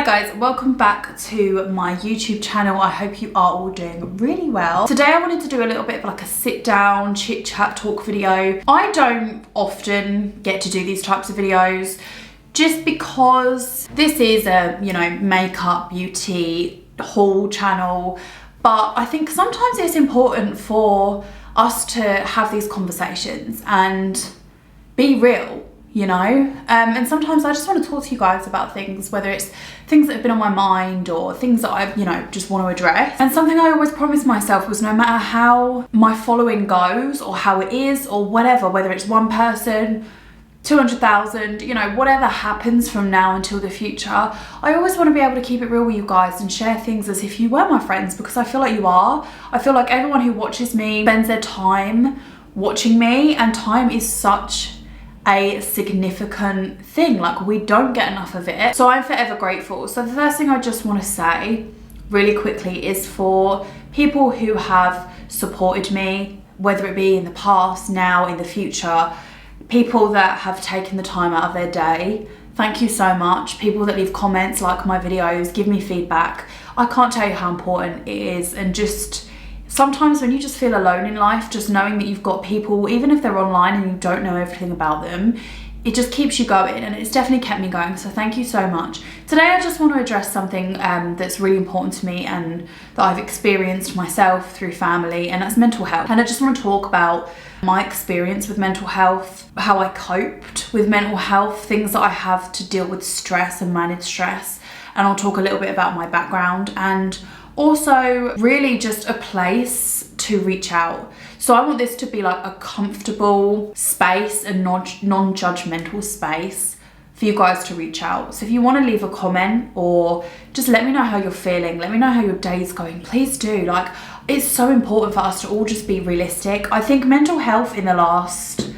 Hi guys, welcome back to my YouTube channel. I hope you are all doing really well. Today I wanted to do a little bit of like a sit down, chit chat, talk video. I don't often get to do these types of videos just because this is a, makeup, beauty, haul channel. But I think sometimes it's important for us to have these conversations and be real. And sometimes I just want to talk to you guys about things, whether it's things that have been on my mind or things that I just want to address. And something I always promised myself was no matter how my following goes or how it is or whatever, whether it's one person, 200,000, whatever happens from now until the future, I always want to be able to keep it real with you guys and share things as if you were my friends, because I feel like you are. I feel like everyone who watches me spends their time watching me, and time is such a significant thing. Like, we don't get enough of it, so I'm forever grateful. So the first thing I just want to say really quickly is for people who have supported me, whether it be in the past, now, in the future, people that have taken the time out of their day, thank you so much. People that leave comments, like my videos, give me feedback. I can't tell you how important it is. And just sometimes when you just feel alone in life, just knowing that you've got people, even if they're online and you don't know everything about them, it just keeps you going, and it's definitely kept me going, so thank you so much. Today I just want to address something that's really important to me and that I've experienced myself through family, and that's mental health. And I just want to talk about my experience with mental health, how I coped with mental health, things that I have to deal with stress and manage stress, and I'll talk a little bit about my background, and also really just a place to reach out. So I want this to be like a comfortable space and non-judgmental space for you guys to reach out. So if you want to leave a comment or just let me know how you're feeling, let me know how your day's going, please do. Like, it's so important for us to all just be realistic. I think mental health in the last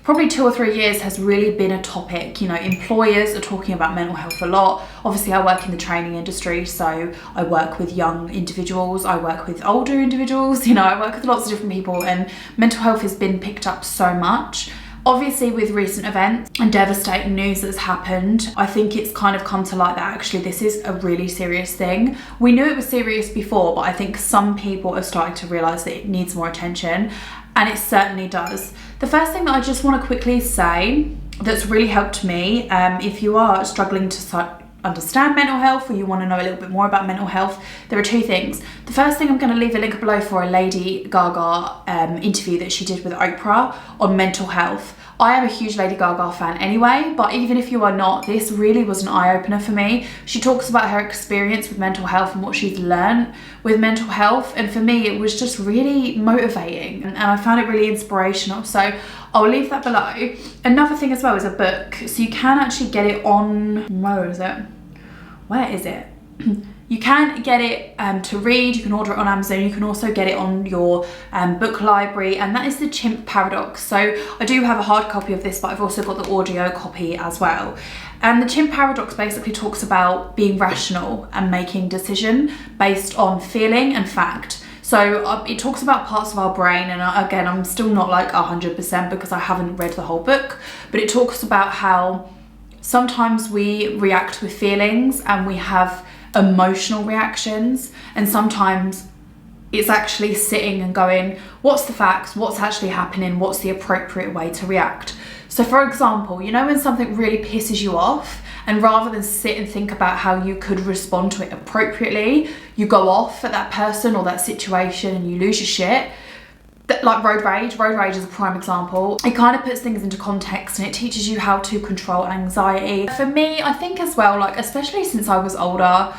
probably 2 or 3 years has really been a topic. Employers are talking about mental health a lot. Obviously, I work in the training industry, so I work with young individuals, I work with older individuals, I work with lots of different people, and mental health has been picked up so much. Obviously, with recent events and devastating news that's happened, I think it's kind of come to light that actually this is a really serious thing. We knew it was serious before, but I think some people are starting to realise that it needs more attention, and it certainly does. The first thing that I just want to quickly say that's really helped me, if you are struggling to understand mental health or you want to know a little bit more about mental health, there are 2 things. The first thing, I'm going to leave a link below for a Lady Gaga interview that she did with Oprah on mental health. I am a huge Lady Gaga fan anyway, but even if you are not, this really was an eye-opener for me. She talks about her experience with mental health and what she's learned with mental health, and for me it was just really motivating, and I found it really inspirational, so I'll leave that below. Another thing as well is a book, so you can actually get it on, where is it? You can get it to read, you can order it on Amazon, you can also get it on your book library, and that is The Chimp Paradox. So I do have a hard copy of this, but I've also got the audio copy as well. And The Chimp Paradox basically talks about being rational and making decision based on feeling and fact. So it talks about parts of our brain, and again, I'm still not like 100% because I haven't read the whole book, but it talks about how sometimes we react with feelings and we have emotional reactions, and sometimes it's actually sitting and going, what's the facts, what's actually happening, what's the appropriate way to react. So for example, when something really pisses you off, and rather than sit and think about how you could respond to it appropriately, you go off at that person or that situation and you lose your shit. Like road rage is a prime example. It kind of puts things into context and it teaches you how to control anxiety. For me, I think as well, like especially since I was older,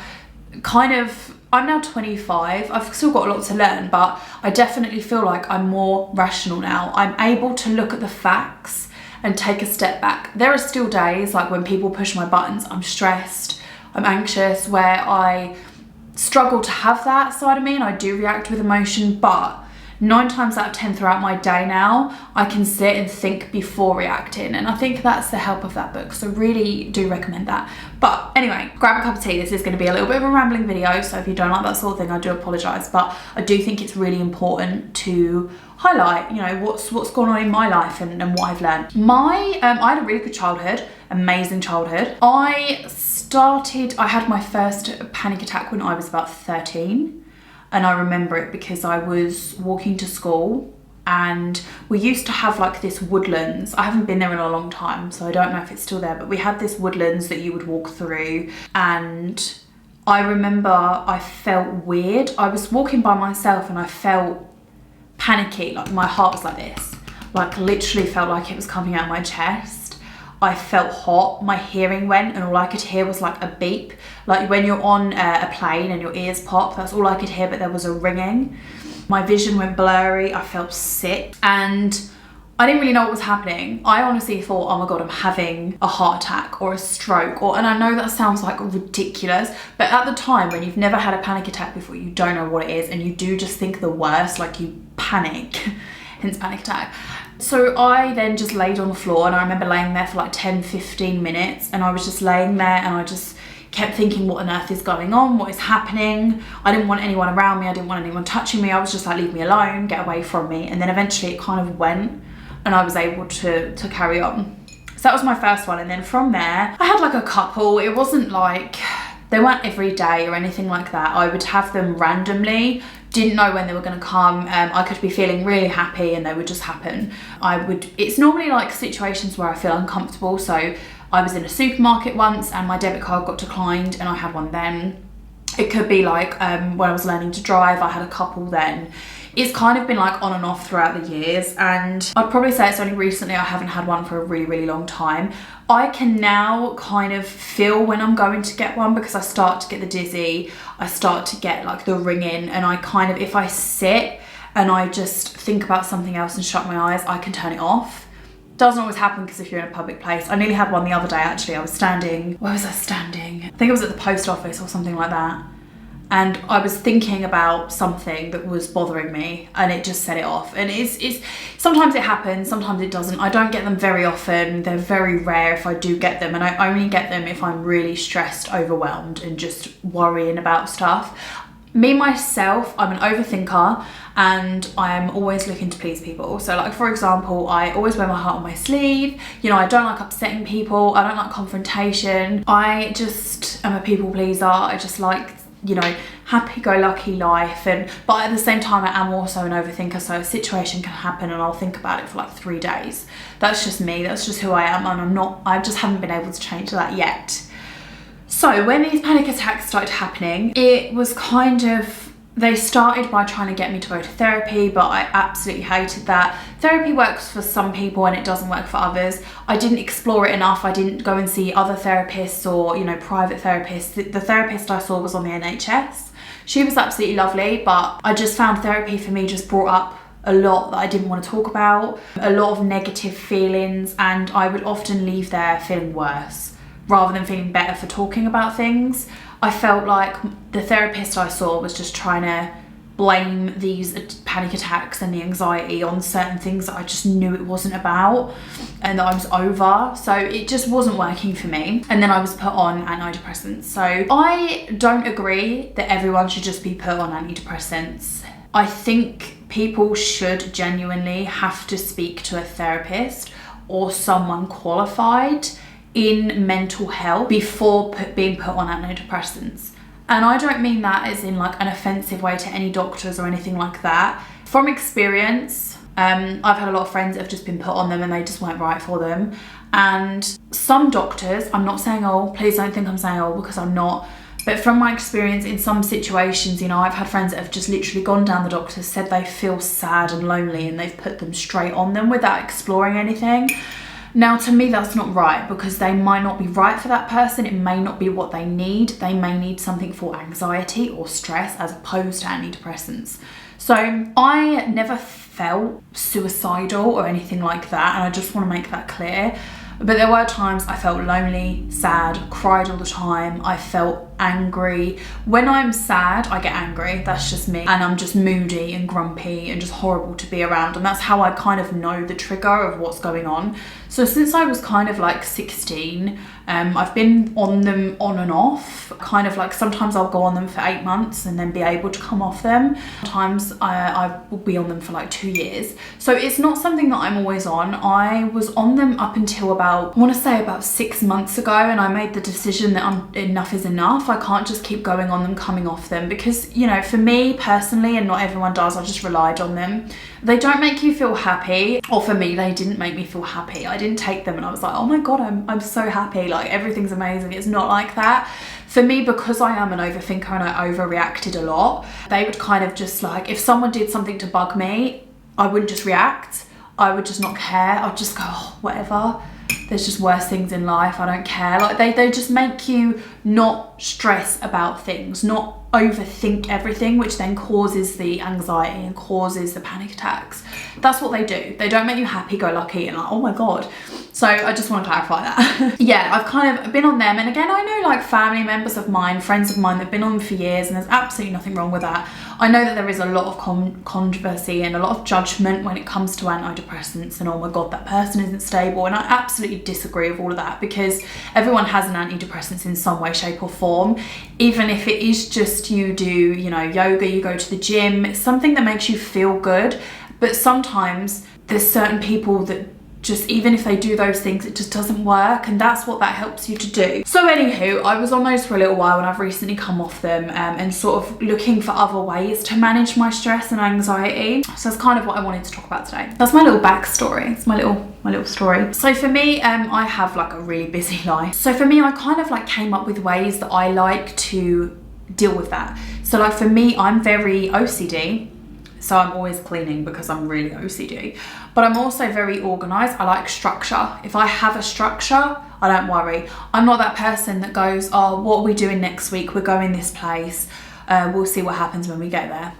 I'm now 25, I've still got a lot to learn, but I definitely feel like I'm more rational now. I'm able to look at the facts and take a step back. There are still days like when people push my buttons, I'm stressed, I'm anxious, where I struggle to have that side of me and I do react with emotion, but 9 times out of 10 throughout my day now, I can sit and think before reacting, and I think that's the help of that book, so really do recommend that. But anyway, grab a cup of tea. This is going to be a little bit of a rambling video, so if you don't like that sort of thing, I do apologise, but I do think it's really important to highlight, what's gone on in my life and what I've learned. I had a really good childhood, amazing childhood. I I had my first panic attack when I was about 13, and I remember it because I was walking to school and we used to have like this woodlands. I haven't been there in a long time, so I don't know if it's still there, but we had this woodlands that you would walk through, and I remember I felt weird. I was walking by myself and I felt panicky, like my heart was like this, like literally felt like it was coming out of my chest. I felt hot, my hearing went, and all I could hear was like a beep. Like when you're on a plane and your ears pop, that's all I could hear, but there was a ringing. My vision went blurry, I felt sick, and I didn't really know what was happening. I honestly thought, oh my God, I'm having a heart attack or a stroke, and I know that sounds like ridiculous, but at the time when you've never had a panic attack before, you don't know what it is, and you do just think the worst, like you panic, hence panic attack. So I then just laid on the floor, and I remember laying there for like 10-15 minutes, and I was just laying there and I just kept thinking, what on earth is going on? What is happening? I didn't want anyone around me. I didn't want anyone touching me. I was just like, leave me alone, get away from me. And then eventually it kind of went and I was able to carry on. So that was my first one. And then from there, I had like a couple. It wasn't like, they weren't every day or anything like that. I would have them randomly. Didn't know when they were going to come. I could be feeling really happy and they would just happen. It's normally like situations where I feel uncomfortable. So I was in a supermarket once and my debit card got declined and I had one then. It could be like when I was learning to drive, I had a couple then. It's kind of been like on and off throughout the years, and I'd probably say it's only recently I haven't had one for a really, really long time. I can now kind of feel when I'm going to get one because I start to get the dizzy, I start to get like the ringing, and I kind of, if I sit and I just think about something else and shut my eyes, I can turn it off. Doesn't always happen because if you're in a public place. I nearly had one the other day actually. I was standing, where was I standing? I think it was at the post office or something like that. And I was thinking about something that was bothering me and it just set it off. And it's sometimes it happens, sometimes it doesn't. I don't get them very often. They're very rare if I do get them, and I only get them if I'm really stressed, overwhelmed and just worrying about stuff. Me, myself, I'm an overthinker and I'm always looking to please people. So like, for example, I always wear my heart on my sleeve. You know, I don't like upsetting people. I don't like confrontation. I just am a people pleaser. I just like, you know, happy-go-lucky life. But at the same time, I am also an overthinker. So a situation can happen and I'll think about it for like 3 days. That's just me. That's just who I am. And I just haven't been able to change that yet. So when these panic attacks started happening, it was kind of, they started by trying to get me to go to therapy, but I absolutely hated that. Therapy works for some people and it doesn't work for others. I didn't explore it enough. I didn't go and see other therapists or, you know, private therapists. The therapist I saw was on the NHS. She was absolutely lovely, but I just found therapy for me just brought up a lot that I didn't want to talk about, a lot of negative feelings, and I would often leave there feeling worse rather than feeling better for talking about things. I felt like the therapist I saw was just trying to blame these panic attacks and the anxiety on certain things that I just knew it wasn't about and that I was over. So it just wasn't working for me. And then I was put on antidepressants. So I don't agree that everyone should just be put on antidepressants. I think people should genuinely have to speak to a therapist or someone qualified in mental health before being put on antidepressants. And I don't mean that as in like an offensive way to any doctors or anything like that. From experience, I've had a lot of friends that have just been put on them and they just weren't right for them. And some doctors, I'm not saying all, please don't think I'm saying all because I'm not, but from my experience in some situations, you know, I've had friends that have just literally gone down the doctors, said they feel sad and lonely and they've put them straight on them without exploring anything. Now, to me, that's not right because they might not be right for that person. It may not be what they need. They may need something for anxiety or stress as opposed to antidepressants. So I never felt suicidal or anything like that. And I just want to make that clear. But there were times I felt lonely, sad, cried all the time. I felt angry. When I'm sad, I get angry. That's just me. And I'm just moody and grumpy and just horrible to be around. And that's how I kind of know the trigger of what's going on. So since I was kind of like 16, I've been on them on and off, kind of like sometimes I'll go on them for 8 months and then be able to come off them. Sometimes I will be on them for like 2 years. So it's not something that I'm always on. I was on them up until about, I want to say about 6 months ago, and I made the decision that enough is enough. I can't just keep going on them, coming off them, because, you know, for me personally, and not everyone does, I just relied on them. They don't make you feel happy, or for me, they didn't make me feel happy. I didn't take them and I was like, oh my God, I'm so happy. Like everything's amazing. It's not like that. For me, because I am an overthinker and I overreacted a lot, they would kind of just like, if someone did something to bug me, I wouldn't just react. I would just not care. I'd just go, oh, whatever. There's just worse things in life. I don't care. Like they just make you not stress about things, not overthink everything, which then causes the anxiety and causes the panic attacks. That's what they do. They don't make you happy-go-lucky and like, oh my God. So I just want to clarify that. Yeah, I've kind of been on them. And again, I know like family members of mine, friends of mine, they've been on for years, and there's absolutely nothing wrong with that. I know that there is a lot of controversy and a lot of judgment when it comes to antidepressants and oh my God, that person isn't stable. And I absolutely disagree with all of that, because everyone has an antidepressant in some way, shape or form. Even if it is just you do, you know, yoga, you go to the gym, it's something that makes you feel good. But sometimes there's certain people that just, even if they do those things, it just doesn't work, and that's what that helps you to do. So anywho, I was on those for a little while and I've recently come off them, and sort of looking for other ways to manage my stress and anxiety. So that's kind of what I wanted to talk about today. That's my little backstory. It's my little story. So for me, I have like a really busy life. So for me, I kind of like came up with ways that I like to deal with that. So like for me, I'm very OCD. So I'm always cleaning because I'm really OCD, but I'm also very organized. I like structure. If I have a structure, I don't worry. I'm not that person that goes, oh, what are we doing next week? We're going this place. We'll see what happens when we get there.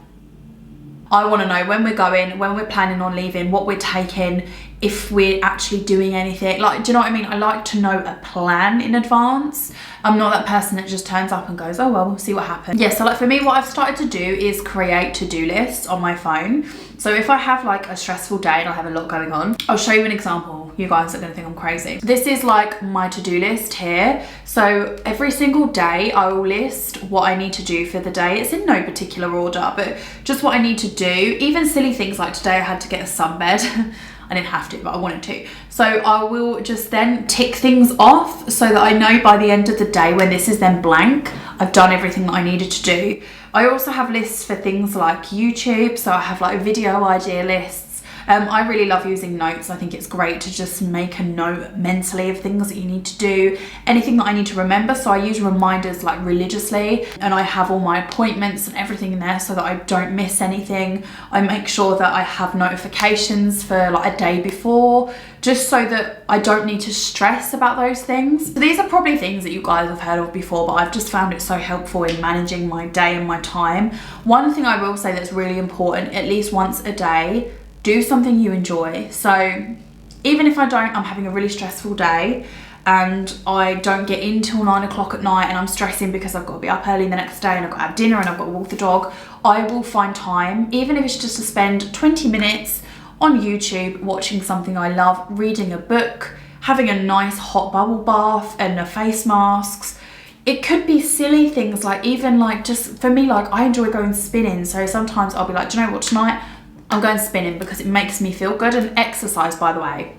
I want to know when we're going, when we're planning on leaving, what we're taking, if we're actually doing anything. Like, do you know what I mean? I like to know a plan in advance. I'm not that person that just turns up and goes, oh, well, we'll see what happens. Yeah, so like for me, what I've started to do is create to-do lists on my phone. So if I have like a stressful day and I have a lot going on, I'll show you an example. You guys are gonna think I'm crazy. This is like my to-do list here. So every single day I will list what I need to do for the day. It's in no particular order, but just what I need to do. Even silly things like today I had to get a sunbed. I didn't have to, but I wanted to. So I will just then tick things off so that I know by the end of the day, when this is then blank, I've done everything that I needed to do. I also have lists for things like YouTube. So I have like video idea lists. I really love using notes. I think it's great to just make a note mentally of things that you need to do, anything that I need to remember. So I use reminders like religiously, and I have all my appointments and everything in there so that I don't miss anything. I make sure that I have notifications for like a day before, just so that I don't need to stress about those things. So these are probably things that you guys have heard of before, but I've just found it so helpful in managing my day and my time. One thing I will say that's really important, at least once a day, do something you enjoy. So even if I'm having a really stressful day and I don't get in till 9 o'clock at night and I'm stressing because I've got to be up early the next day and I've got to have dinner and I've got to walk the dog, I will find time, even if it's just to spend 20 minutes on YouTube watching something I love, reading a book, having a nice hot bubble bath and a face masks. It could be silly things, like even like just for me, like I enjoy going spinning. So sometimes I'll be like, do you know what, tonight I'm going spinning because it makes me feel good. And exercise, by the way,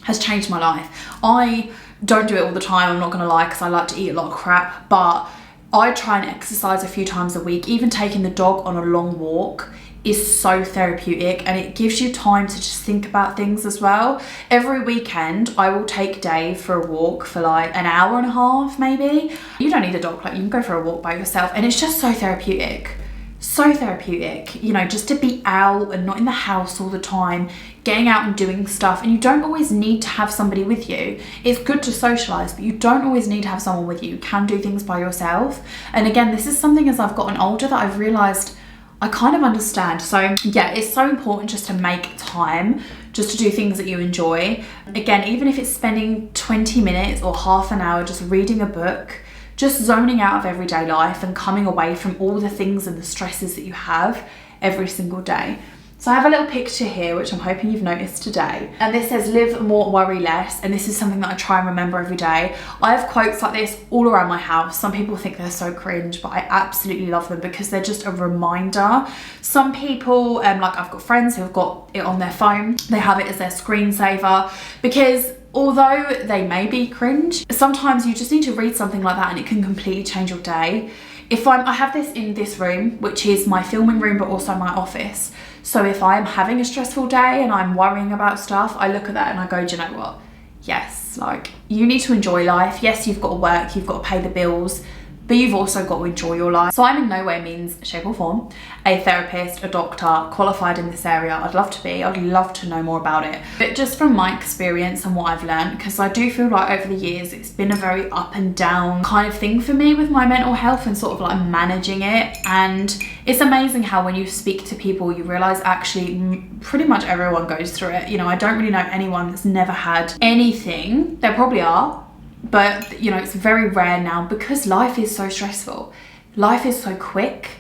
has changed my life. I don't do it all the time, I'm not gonna lie, because I like to eat a lot of crap, but I try and exercise a few times a week. Even taking the dog on a long walk is so therapeutic, and it gives you time to just think about things as well. Every weekend I will take Dave for a walk for like an hour and a half maybe. You don't need a dog, like you can go for a walk by yourself, and it's just so therapeutic. So therapeutic, you know, just to be out and not in the house all the time, getting out and doing stuff. And you don't always need to have somebody with you. It's good to socialize, but you don't always need to have someone with you. You can do things by yourself. And again, this is something as I've gotten older that I've realized I kind of understand. So yeah, it's so important just to make time just to do things that you enjoy. Again, even if it's spending 20 minutes or half an hour just reading a book, just zoning out of everyday life and coming away from all the things and the stresses that you have every single day. So I have a little picture here, which I'm hoping you've noticed today. And this says live more, worry less. And this is something that I try and remember every day. I have quotes like this all around my house. Some people think they're so cringe, but I absolutely love them because they're just a reminder. Some people, like I've got friends who have got it on their phone. They have it as their screensaver because although they may be cringe, sometimes you just need to read something like that and it can completely change your day. I have this in this room, which is my filming room, but also my office. So if I'm having a stressful day and I'm worrying about stuff, I look at that and I go, do you know what? Yes, like you need to enjoy life. Yes, you've got to work, you've got to pay the bills, but you've also got to enjoy your life. So I'm in no way, means, shape or form a therapist, a doctor, qualified in this area. I'd love to be, I'd love to know more about it. But just from my experience and what I've learned, because I do feel like over the years, it's been a very up and down kind of thing for me with my mental health and sort of like managing it. And it's amazing how when you speak to people, you realize actually pretty much everyone goes through it. You know, I don't really know anyone that's never had anything. There probably are, but you know, it's very rare now because life is so stressful. Life is so quick.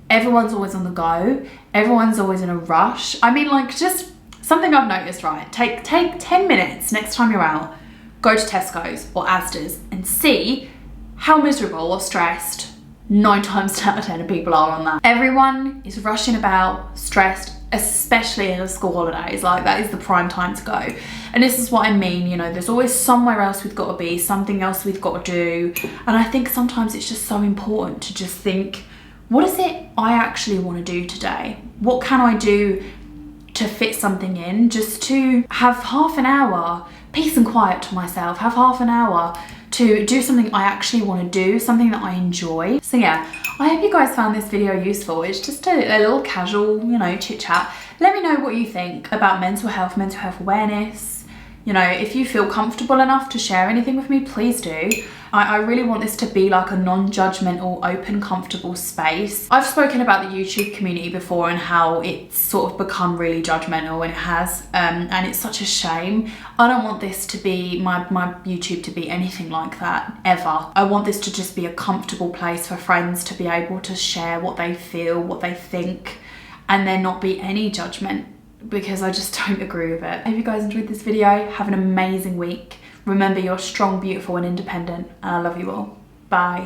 Everyone's always on the go. Everyone's always in a rush. I mean, like, just something I've noticed, right? Take 10 minutes next time you're out, go to Tesco's or Asda's and see how miserable or stressed 9 times out of 10 people are on that. Everyone is rushing about, stressed, especially in the school holidays. Like, that is the prime time to go. And this is what I mean, you know, there's always somewhere else we've got to be, something else we've got to do. And I think sometimes it's just so important to just think, what is it I actually want to do today? What can I do to fit something in, just to have half an hour peace and quiet to myself, have half an hour to do something I actually want to do, something that I enjoy. So yeah, I hope you guys found this video useful. It's just a little casual, you know, chit chat. Let me know what you think about mental health awareness. You know, if you feel comfortable enough to share anything with me, please do. I really want this to be like a non-judgmental, open, comfortable space. I've spoken about the YouTube community before and how it's sort of become really judgmental, and it has, and it's such a shame. I don't want this to be, my YouTube to be anything like that, ever. I want this to just be a comfortable place for friends to be able to share what they feel, what they think, and there not be any judgment, because I just don't agree with it. I hope you guys enjoyed this video. Have an amazing week. Remember, you're strong, beautiful, and independent, and I love you all. Bye.